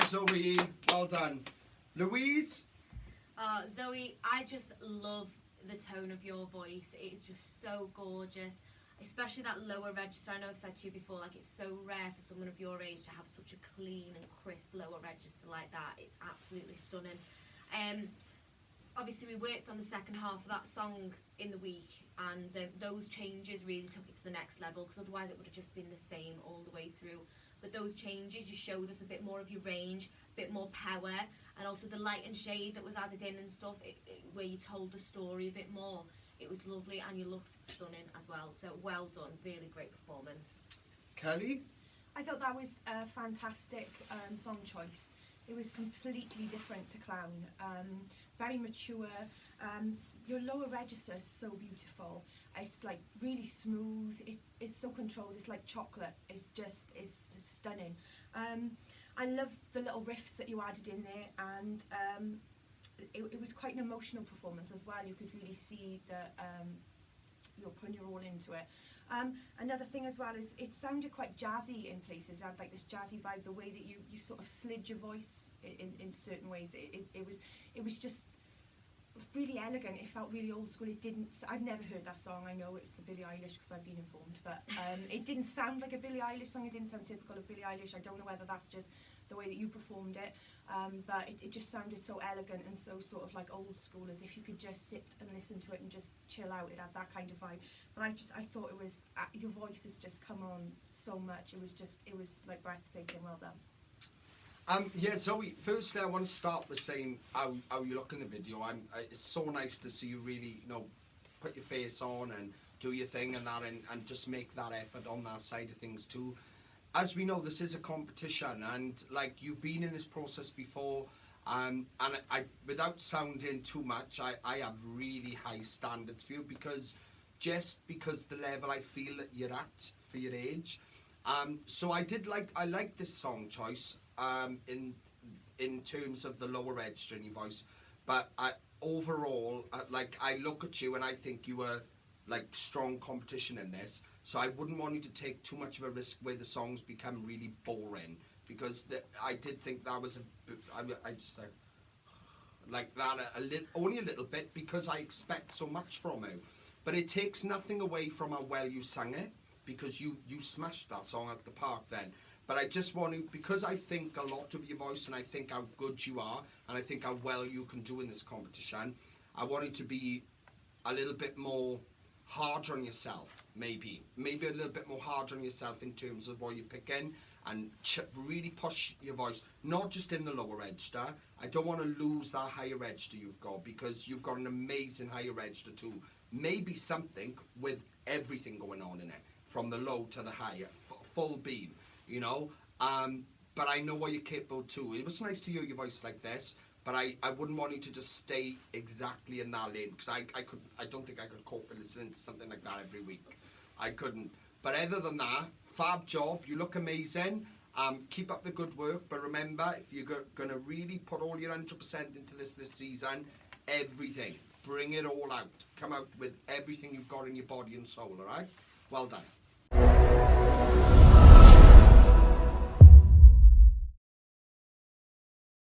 Zoe, well done. Louise? Zoe, I just love the tone of your voice. It's just so gorgeous, especially that lower register. I know I've said to you before, like, it's so rare for someone of your age to have such a clean and crisp lower register like that. It's absolutely stunning. Obviously we worked on the second half of that song in the week, and those changes really took it to the next level, because otherwise it would have just been the same all the way through. But those changes, you showed us a bit more of your range, a bit more power, and also the light and shade that was added in and stuff, where you told the story a bit more. It was lovely, and you looked stunning as well. So well done, really great performance. Kelly? I thought that was a fantastic song choice. It was completely different to Clown, very mature. Your lower register is so beautiful. It's like really smooth. It's so controlled. It's like chocolate. It's stunning. I love the little riffs that you added in there, and it was quite an emotional performance as well. You could really see that you're putting your all into it. Another thing as well is it sounded quite jazzy in places. It had like this jazzy vibe. The way that you sort of slid your voice in certain ways. It was just really elegant. It felt really old school. It didn't. I've never heard that song. I know it's the Billie Eilish because I've been informed, but it didn't sound like a Billie Eilish song. It didn't sound typical of Billie Eilish. I don't know whether that's just the way that you performed it, but it just sounded so elegant and so sort of like old school, as if you could just sit and listen to it and just chill out. It had that kind of vibe. But I thought it was, your voice has just come on so much. It was like breathtaking. Well done. Yeah, Zoe, firstly I want to start with saying how you look in the video. It's so nice to see you really, put your face on and do your thing and that, and just make that effort on that side of things too. As we know, this is a competition, and like you've been in this process before, and I without sounding too much, I have really high standards for you, because the level I feel that you're at for your age. So I like this song choice in terms of the lower register in your voice, but overall, I look at you and I think you were like strong competition in this. So I wouldn't want you to take too much of a risk where the songs become really boring, because I did think that was I just like that only a little bit, because I expect so much from you. But it takes nothing away from how well you sang it, because you smashed that song at the park then. But I just want to, because I think a lot of your voice, and I think how good you are, and I think how well you can do in this competition, I want you to be a little bit more hard on yourself, maybe a little bit more hard on yourself in terms of what you're picking, and really push your voice, not just in the lower register. I don't want to lose that higher register you've got, because you've got an amazing higher register too. Maybe something with everything going on in it, from the low to the higher, full beam, but I know what you're capable too. It was nice to hear your voice like this, but I wouldn't want you to just stay exactly in that lane, because I don't think I could cope with listening to something like that every week. I couldn't. But other than that, fab job. You look amazing. Keep up the good work. But remember, if you're going to really put all your 100% into this season, everything, bring it all out. Come out with everything you've got in your body and soul, all right? Well done.